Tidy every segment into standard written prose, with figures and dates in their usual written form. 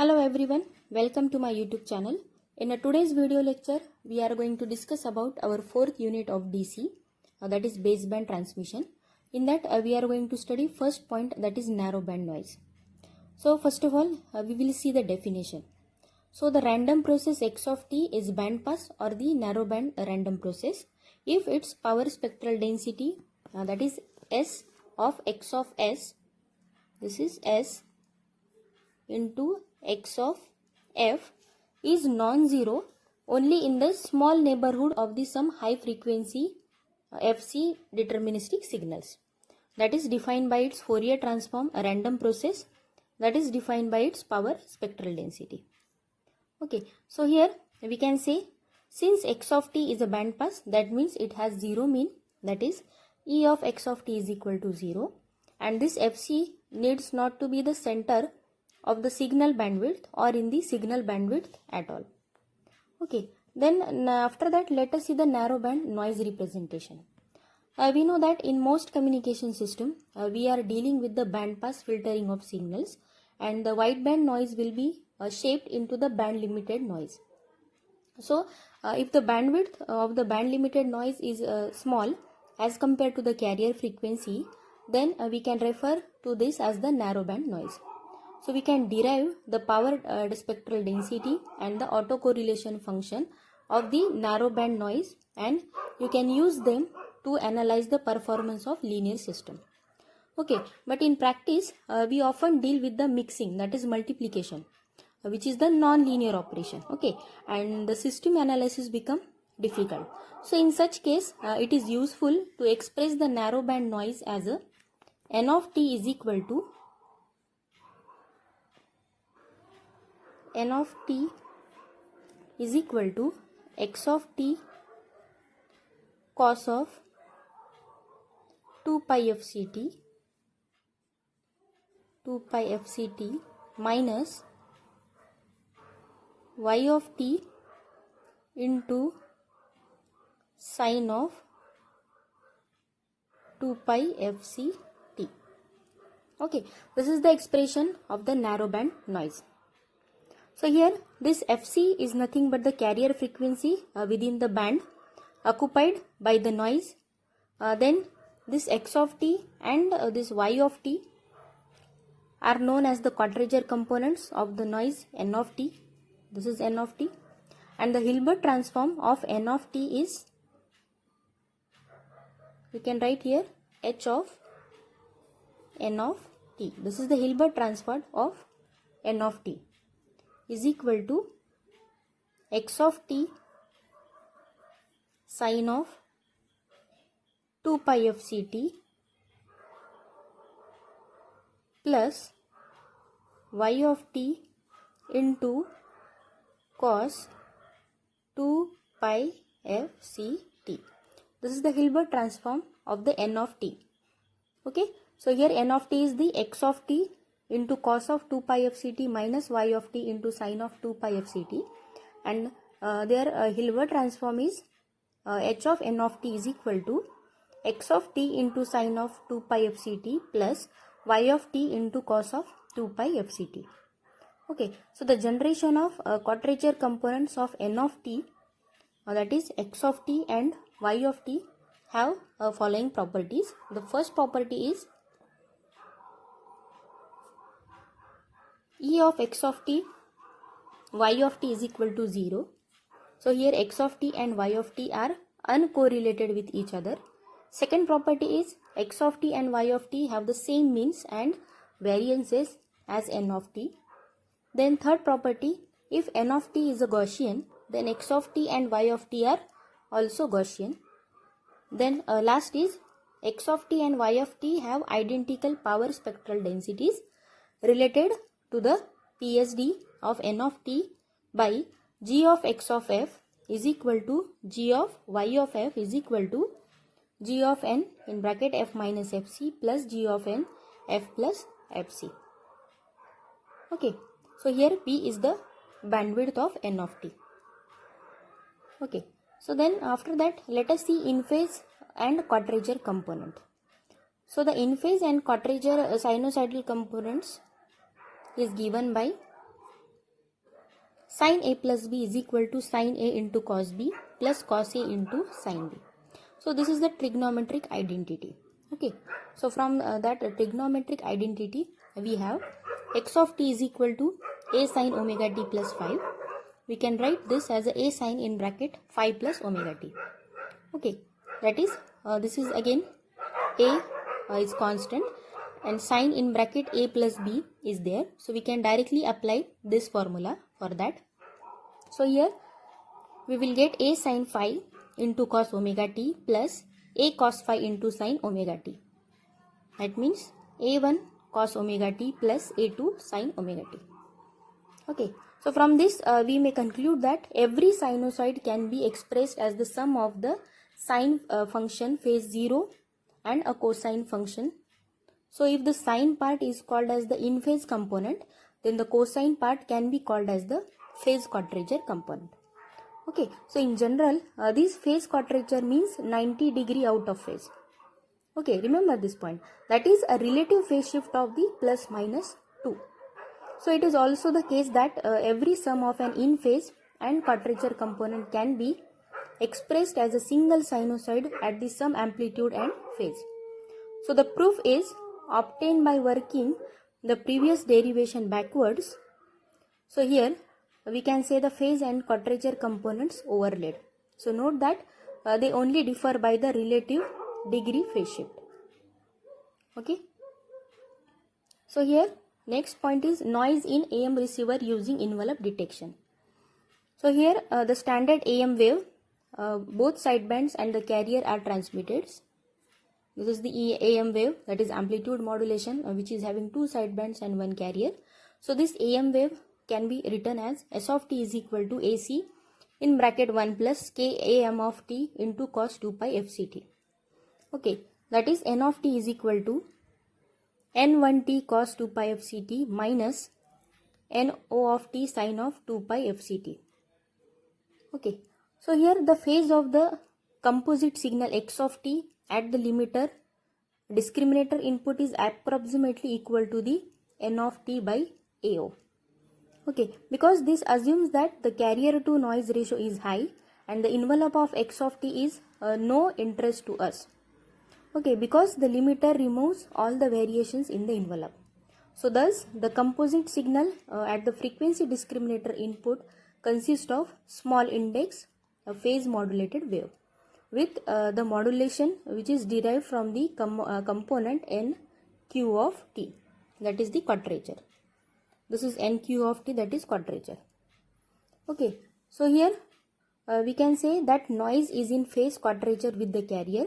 Hello everyone, welcome to my YouTube channel. In today's video lecture, we are going to discuss about our fourth unit of DC, that is baseband transmission. In that, we are going to study first point, that is narrowband noise. So first of all, we will see the definition. So the random process x of t is bandpass or the narrowband random process if its power spectral density, that is S of x of S, this is S into x of f, is non-zero only in the small neighborhood of the some high frequency Fc deterministic signals. That is defined by its Fourier transform, a random process, that is defined by its power spectral density. Okay, so here we can say since x of t is a bandpass, that means it has zero mean, that is E of x of t is equal to 0, and this Fc needs not to be the center of the signal bandwidth or in the signal bandwidth at all. Okay, then after that let us see the narrowband noise representation. We know that in most communication system we are dealing with the bandpass filtering of signals, and the wideband noise will be shaped into the band limited noise. So if the bandwidth of the band limited noise is small as compared to the carrier frequency, then we can refer to this as the narrowband noise. So we can derive the power spectral density and the autocorrelation function of the narrowband noise, and you can use them to analyze the performance of linear system. Okay, but in practice we often deal with the mixing, that is multiplication, which is the non-linear operation. Okay, and the system analysis become difficult. So in such case it is useful to express the narrowband noise as a n of t is equal to n of t is equal to x of t cos of 2 pi fct minus y of t into sine of 2 pi fct. Okay, this is the expression of the narrowband noise. So here this Fc is nothing but the carrier frequency within the band occupied by the noise. Then this x of t and this y of t are known as the quadrature components of the noise n of t. This is n of t, and the Hilbert transform of n of t is, we can write here h of n of t. This is the Hilbert transform of n of t is equal to x of t sine of 2 pi fct plus y of t into cos 2 pi fct. This is the Hilbert transform of the n of t. Okay, so here n of t is the x of t into cos of 2 pi fct minus y of t into sine of 2 pi fct, and their Hilbert transform is h of n of t is equal to x of t into sine of 2 pi fct plus y of t into cos of 2 pi fct. Okay, so the generation of quadrature components of n of t, that is x of t and y of t, have following properties. The first property is E of x of t, y of t is equal to 0. So here x of t and y of t are uncorrelated with each other. Second property is x of t and y of t have the same means and variances as n of t. Then third property, if n of t is a Gaussian, then x of t and y of t are also Gaussian. Then last is x of t and y of t have identical power spectral densities related to the PSD of n of t by g of x of f is equal to g of y of f is equal to g of n in bracket f minus fc plus g of n f plus fc. Okay, so here p is the bandwidth of n of t. Okay, so then after that let us see in phase and quadrature component. So the in phase and quadrature sinusoidal components is given by Sin A plus B is equal to sin A into cos B plus cos A into sin B. So this is the trigonometric identity. Okay, so from that trigonometric identity we have x of t is equal to a sin omega t plus 5. We can write this as a sin in bracket 5 plus omega t. Okay, that is this is again a is constant and sin in bracket a plus b is there. So we can directly apply this formula for that. So here we will get a sin phi into cos omega t plus a cos phi into sin omega t. That means a1 cos omega t plus a2 sin omega t. Okay, so from this we may conclude that every sinusoid can be expressed as the sum of the sine function phase 0 and a cosine function. So if the sine part is called as the in phase component, then the cosine part can be called as the phase quadrature component. Okay, so in general this phase quadrature means 90 degree out of phase. Okay, remember this point, that is a relative phase shift of the plus minus 2. So it is also the case that every sum of an in phase and quadrature component can be expressed as a single sinusoid at the sum amplitude and phase. So the proof is obtained by working the previous derivation backwards. So here we can say the phase and quadrature components overlaid. So note that they only differ by the relative degree phase shift. Okay. So here next point is noise in AM receiver using envelope detection. So here the standard AM wave, both sidebands and the carrier are transmitted. This is the AM wave, that is amplitude modulation, which is having two sidebands and one carrier. So this AM wave can be written as S of t is equal to AC in bracket 1 plus k AM of t into cos 2 pi fct. Okay, that is N of t is equal to N1t cos 2 pi fct minus NO of t sin of 2 pi fct. Okay, so here the phase of the composite signal x of t at the limiter discriminator input is approximately equal to the N of t by AO. Okay, because this assumes that the carrier to noise ratio is high and the envelope of x of t is no interest to us. Okay, because the limiter removes all the variations in the envelope. So thus the composite signal at the frequency discriminator input consists of small index a phase modulated wave with the modulation which is derived from the component NQ of t, that is the quadrature. This is NQ of t, that is quadrature. Okay, so here we can say that noise is in phase quadrature with the carrier,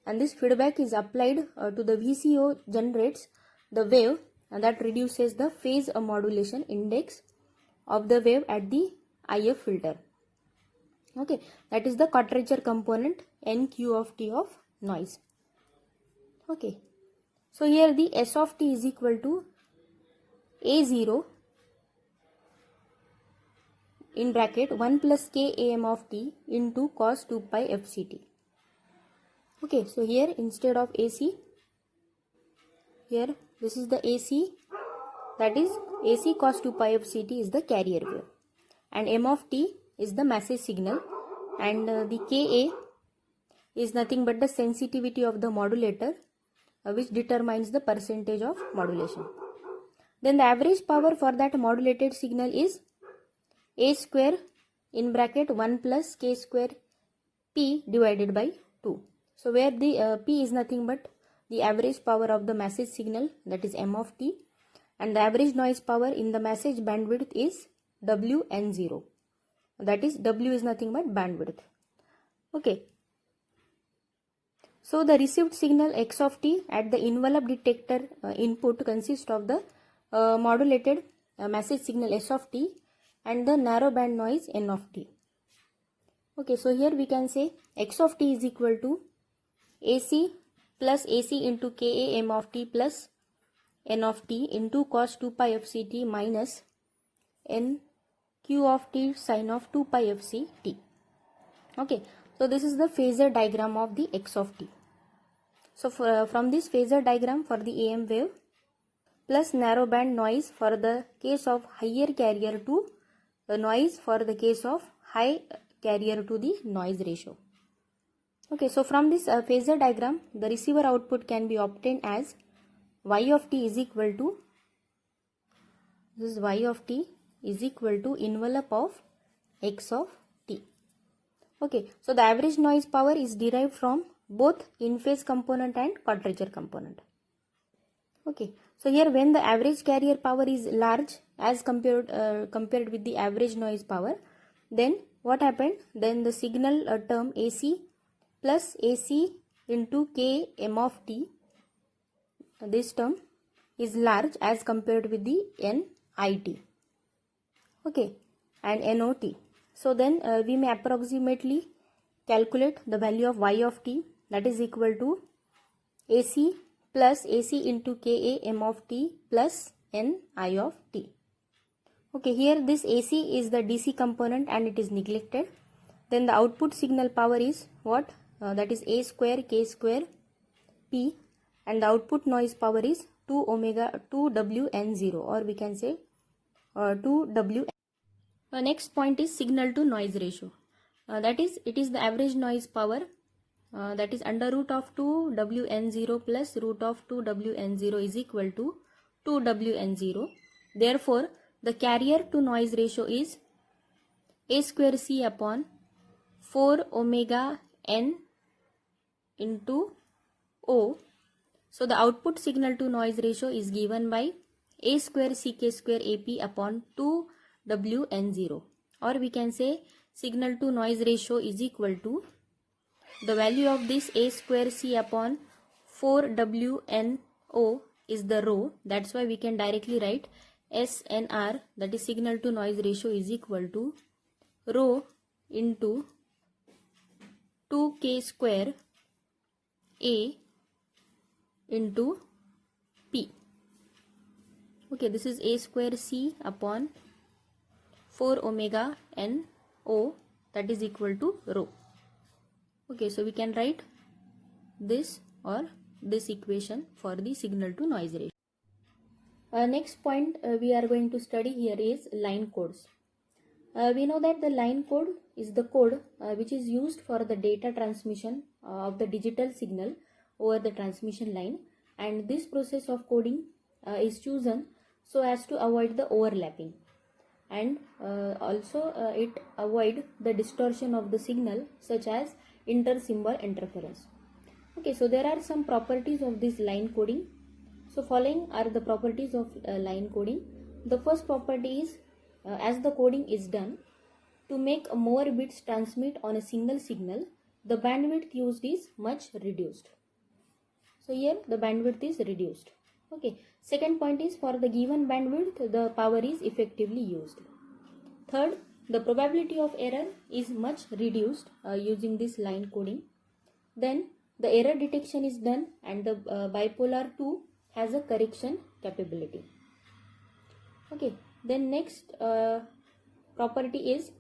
and this feedback is applied to the VCO generates the wave that reduces the phase modulation index of the wave at the IF filter. Okay, that is the quadrature component NQ of t of noise. Okay, so here the S of t is equal to A0 in bracket 1 plus k AM of t into cos 2 pi fct. Okay, so here instead of AC, here this is the AC, that is AC cos 2 pi fct is the carrier wave, and M of t is the message signal, and the Ka is nothing but the sensitivity of the modulator which determines the percentage of modulation. Then the average power for that modulated signal is A square in bracket 1 plus k square P divided by 2. So where the P is nothing but the average power of the message signal, that is M of t, and the average noise power in the message bandwidth is WN0, that is W is nothing but bandwidth. Okay, so the received signal x of t at the envelope detector input consists of the modulated message signal S of t and the narrow band noise N of t. Okay, so here we can say x of t is equal to AC plus AC into Ka M of t plus N of t into cos 2 pi fct minus N Q of t sin of 2 pi fct. Okay, so this is the phasor diagram of the x of t. So from this phasor diagram for the AM wave plus narrow band noise for the case of higher carrier to noise for the case of high carrier to the noise ratio. Okay, so from this phasor diagram, the receiver output can be obtained as y of t is equal to, this is y of t is equal to envelope of x of t. Okay, so the average noise power is derived from both in-phase component and quadrature component. Okay, so here when the average carrier power is large as compared with the average noise power, then what happened? Then the signal term AC plus AC into K m of t, this term is large as compared with the NIT, okay, and NOT. So then we may approximately calculate the value of y of t, that is equal to AC plus AC into Ka m of t plus Ni of t. Okay, here this AC is the DC component and it is neglected. Then the output signal power is what? That is A square K square P, and the output noise power is 2WN0, or we can say 2W. Next point is signal to noise ratio. That is, it is the average noise power, that is under root of 2WN0 plus root of 2WN0 is equal to 2WN0. Therefore, the carrier to noise ratio is A square C upon 4 omega N into O. So the output signal to noise ratio is given by A square Ck square AP upon 2WN0, or we can say signal to noise ratio is equal to the value of this A square C upon 4WNO is the rho. That's why we can directly write SNR, that is signal to noise ratio, is equal to rho into 2K square A into P. Okay, this is A square C upon 4 omega N O, that is equal to rho. Okay, so we can write this or this equation for the signal to noise ratio. Next point we are going to study here is line codes. We know that the line code is the code which is used for the data transmission of the digital signal over the transmission line, and this process of coding is chosen so as to avoid the overlapping, and also it avoid the distortion of the signal such as inter-symbol interference. Okay, so there are some properties of this line coding. So following are the properties of line coding. The first property is as the coding is done, to make more bits transmit on a single signal, the bandwidth used is much reduced. So here the bandwidth is reduced. Okay. Second point is, for the given bandwidth the power is effectively used. Third, the probability of error is much reduced using this line coding. Then the error detection is done, and the bipolar 2 has a correction capability. Okay. Then next property is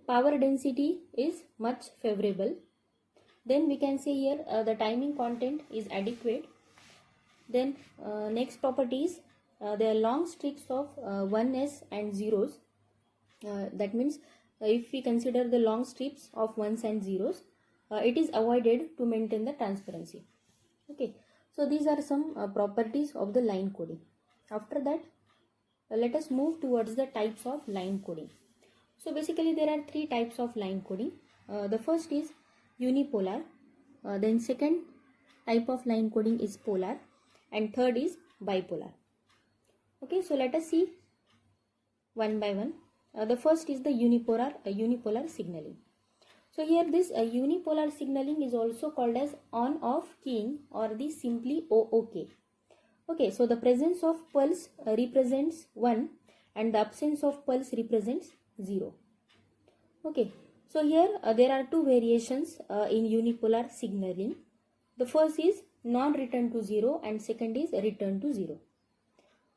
power density is much favorable. Then we can say here the timing content is adequate. Then next property is there are long streaks of 1s and zeros. That means if we consider the long strips of 1s and zeros, it is avoided to maintain the transparency. Okay, so these are some properties of the line coding. After that, let us move towards the types of line coding. So basically there are three types of line coding. The first is unipolar, then second type of line coding is polar, and third is bipolar. Okay, so let us see one by one. The first is the unipolar signaling. So here this unipolar signaling is also called as on-off keying, or the simply OOK. Okay, so the presence of pulse represents 1 and the absence of pulse represents 0. Okay, so here there are two variations in unipolar signaling. The first is non-return to 0 and second is return to 0.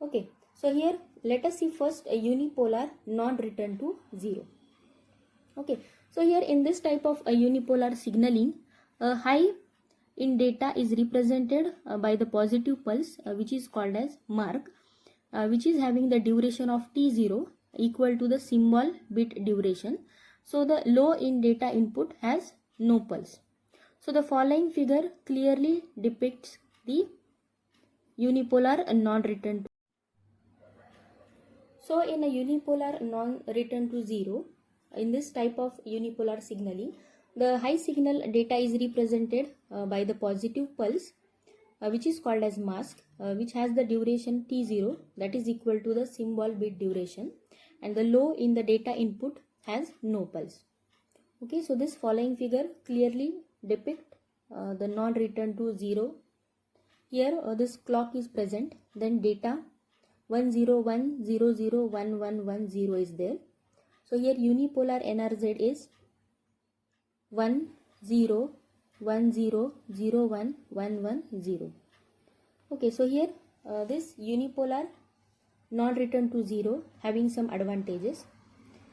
Okay, so here let us see first a unipolar non-return to 0. Okay, so here in this type of a unipolar signaling, high in data is represented by the positive pulse which is called as mark, which is having the duration of t0 equal to the symbol bit duration. So the low in data input has no pulse. So the following figure clearly depicts the unipolar non-return to. So in a unipolar non-return to zero, in this type of unipolar signaling, the high signal data is represented by the positive pulse, which is called as mask, which has the duration t0, that is equal to the symbol bit duration, and the low in the data input has no pulse. Okay, so this following figure clearly depict the non-return to zero. Here this clock is present, then data 101001110 is there. So here unipolar NRZ is 101001110. Okay, so here this unipolar non-return to zero having some advantages.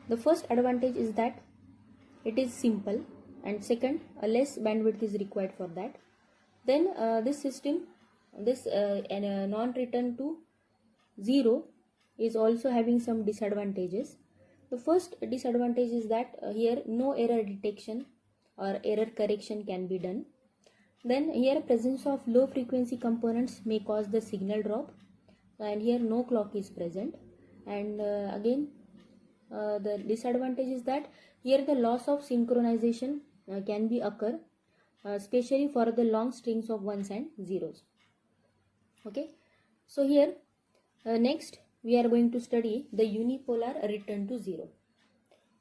The first advantage is that it is simple, and second, a less bandwidth is required for that. Then this system, this non-return to zero is also having some disadvantages. The first disadvantage is that here no error detection or error correction can be done. Then here presence of low frequency components may cause the signal drop, and here no clock is present. And again the disadvantage is that here the loss of synchronization can be occur, especially for the long strings of ones and zeros. Okay, so here next we are going to study the unipolar return to zero.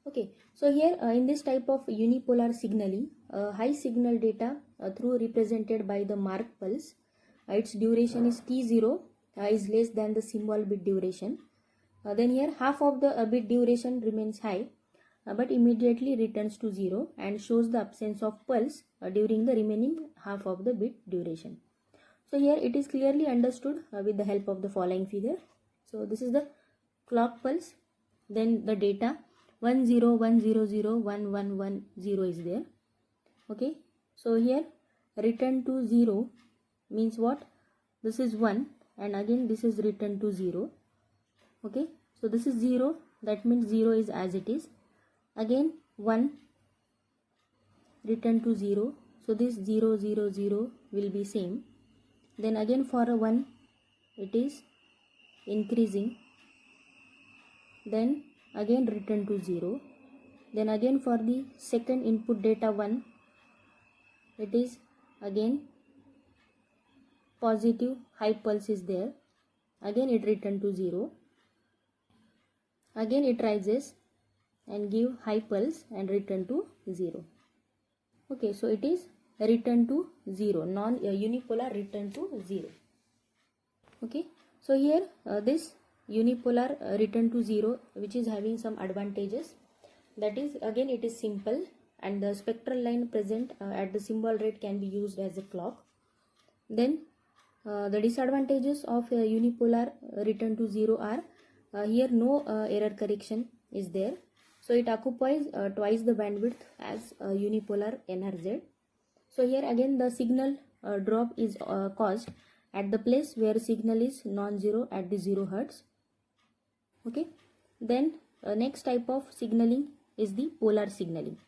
Okay, so here in this type of unipolar signaling, high signal data through represented by the mark pulse, its duration is t0, is less than the symbol bit duration. Then here half of the bit duration remains high, but immediately returns to zero and shows the absence of pulse during the remaining half of the bit duration. So here it is clearly understood with the help of the following figure. So this is the clock pulse, then the data 101001110 is there. Okay, so here return to zero means what? This is 1 and again this is return to 0. Okay, so this is 0, that means 0 is as it is. Again 1, return to 0, so this 0 0 0 will be same. Then again for a 1 it is increasing, then again return to 0. Then again for the second input data 1, it is again positive high pulse is there, again it return to 0. Again it rises and give high pulse and return to 0. Okay, so it is return to 0, unipolar return to 0. Okay, so here this unipolar return to 0, which is having some advantages, that is again it is simple and the spectral line present at the symbol rate can be used as a clock. Then the disadvantages of unipolar return to 0 are here no error correction is there, so it occupies twice the bandwidth as unipolar NRZ. So here again the signal drop is caused at the place where signal is non-zero at the 0 Hz. Okay, then next type of signaling is the polar signaling.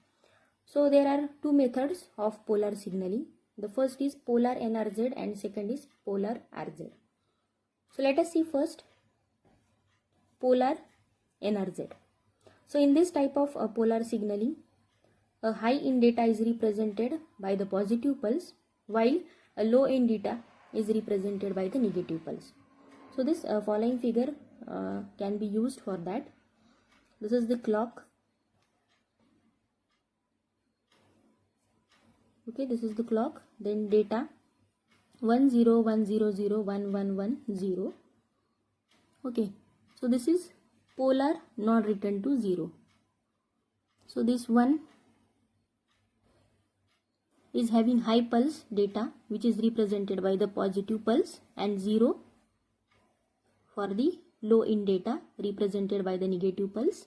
So there are two methods of polar signaling. The first is polar NRZ and second is polar RZ. So let us see first polar NRZ. So in this type of polar signaling, a high in data is represented by the positive pulse while a low in data is represented by the negative pulse. So this following figure can be used for that. This is the clock. Okay, this is the clock, then data 101001110. Okay, so this is polar non-return to 0. So this one is having high pulse data, which is represented by the positive pulse, and 0 for the low in data represented by the negative pulse.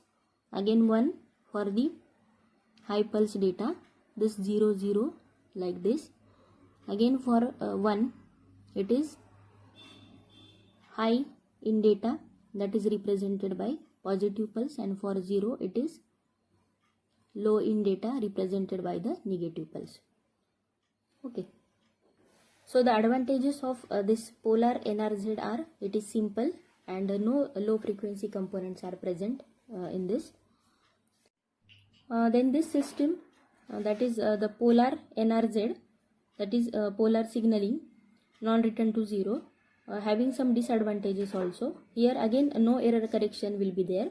Again 1 for the high pulse data, this 0 0 like this. Again for 1 it is high in data, that is represented by positive pulse, and for 0 it is low in data represented by the negative pulse. Okay. So the advantages of this polar NRZ are, it is simple and no low frequency components are present in this. Then this system, that is the polar NRZ, that is polar signaling, non-return to 0, having some disadvantages also. Here again no error correction will be there,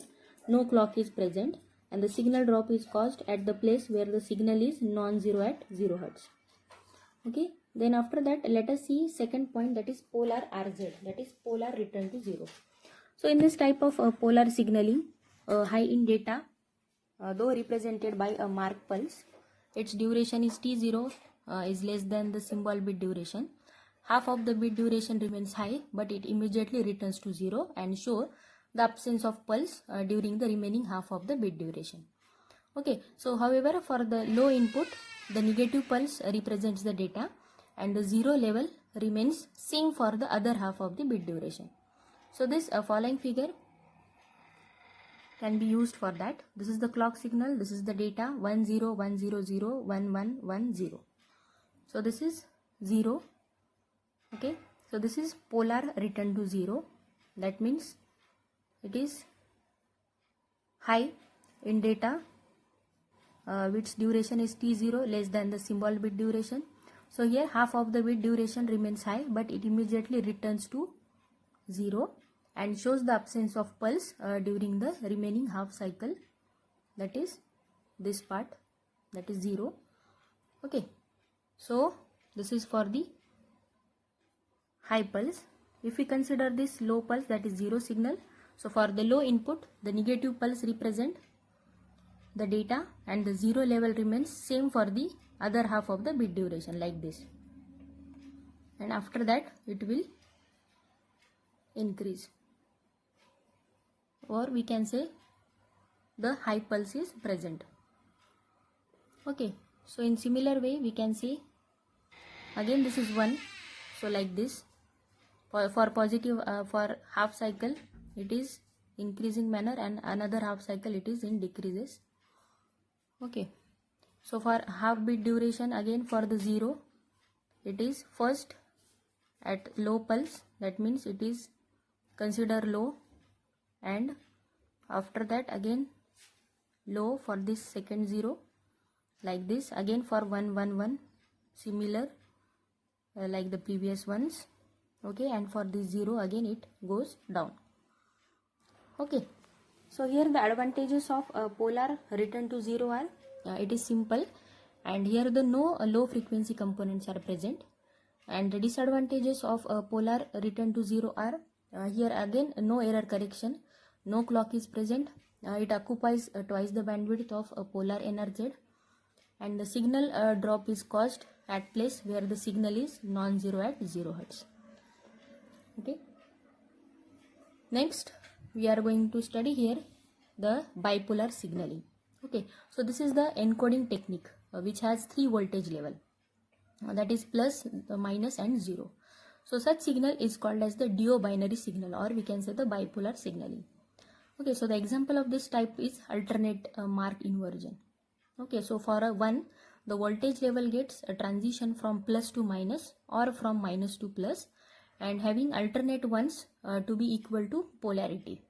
no clock is present, and the signal drop is caused at the place where the signal is non-zero at 0 Hz. Okay, then after that let us see second point, that is polar RZ, that is polar return to 0. So in this type of polar signaling, high in data, though represented by a mark pulse, its duration is T0 is less than the symbol bit duration. Half of the bit duration remains high, but it immediately returns to 0 and show the absence of pulse during the remaining half of the bit duration. Okay, so however for the low input, the negative pulse represents the data and the 0 level remains same for the other half of the bit duration. So this following figure can be used for that. This is the clock signal, this is the data 10 100 1110. So this is 0. Okay, so this is polar return to 0. That means it is high in data which duration is T0 less than the symbol bit duration. So here half of the bit duration remains high, but it immediately returns to 0 and shows the absence of pulse during the remaining half cycle, that is this part, that is 0. Okay, so this is for the high pulse. If we consider this low pulse, that is 0 signal, so for the low input, the negative pulse represent the data and the 0 level remains same for the other half of the bit duration, like this, and after that it will increase, or we can say the high pulse is present. Okay, so in similar way we can see again this is 1, so like this for positive for half cycle it is increasing manner, and another half cycle it is in decreases. Okay, so for half bit duration, again for the 0 it is first at low pulse, that means it is consider low, and after that again low for this second 0, like this, again for 111 similar like the previous ones. Okay, and for this 0 again it goes down. Okay, so here the advantages of polar return to 0 are, it is simple, and here the no low frequency components are present. And the disadvantages of polar return to 0 are, here again no error correction, no clock is present, it occupies twice the bandwidth of polar NRZ, and the signal drop is caused at place where the signal is non-zero at 0 Hz. Okay, next we are going to study here the bipolar signaling. Okay, so this is the encoding technique which has 3 voltage level, that is plus, minus and 0. So such signal is called as the duo binary signal, or we can say the bipolar signaling. Okay, so the example of this type is alternate mark inversion. Okay, so for a 1, the voltage level gets a transition from plus to minus or from minus to plus, and having alternate ones to be equal to polarity.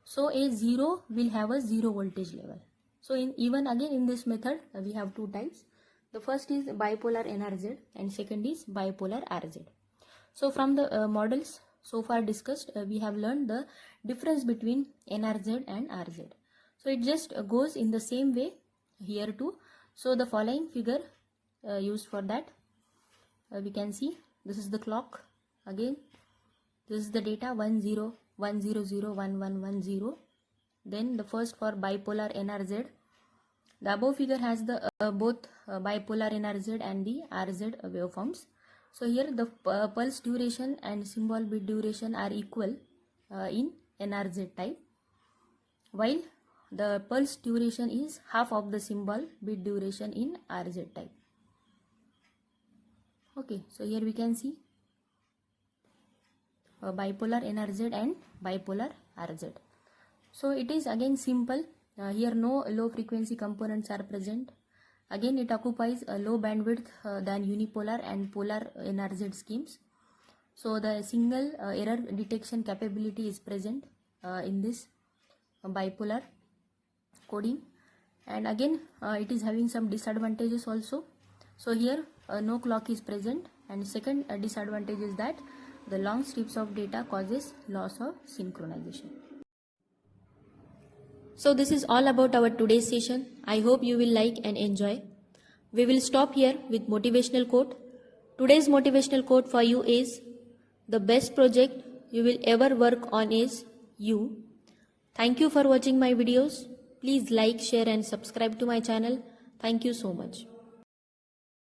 So a 0 will have a 0 voltage level. So even again in this method we have 2 types. The first is bipolar NRZ and second is bipolar RZ. So from the models so far discussed, we have learned the difference between NRZ and RZ. So it just goes in the same way here too. So the following figure used for that, we can see this is the clock. Again this is the data 10 100 1110. Then the first for bipolar NRZ, the above figure has the both bipolar NRZ and the RZ waveforms. So here the pulse duration and symbol bit duration are equal in NRZ type, while the pulse duration is half of the symbol bit duration in RZ type. Okay, so here we can see bipolar NRZ and bipolar RZ. So it is again simple. Here no low frequency components are present. Again it occupies a low bandwidth than unipolar and polar NRZ schemes. So the single error detection capability is present in this bipolar coding. And again it is having some disadvantages also. So here no clock is present, and second disadvantage is that the long strips of data causes loss of synchronization. So this is all about our today's session. I hope you will like and enjoy. We will stop here with motivational quote. Today's motivational quote for you is, the best project you will ever work on is you. Thank you for watching my videos. Please like, share and subscribe to my channel. Thank you so much.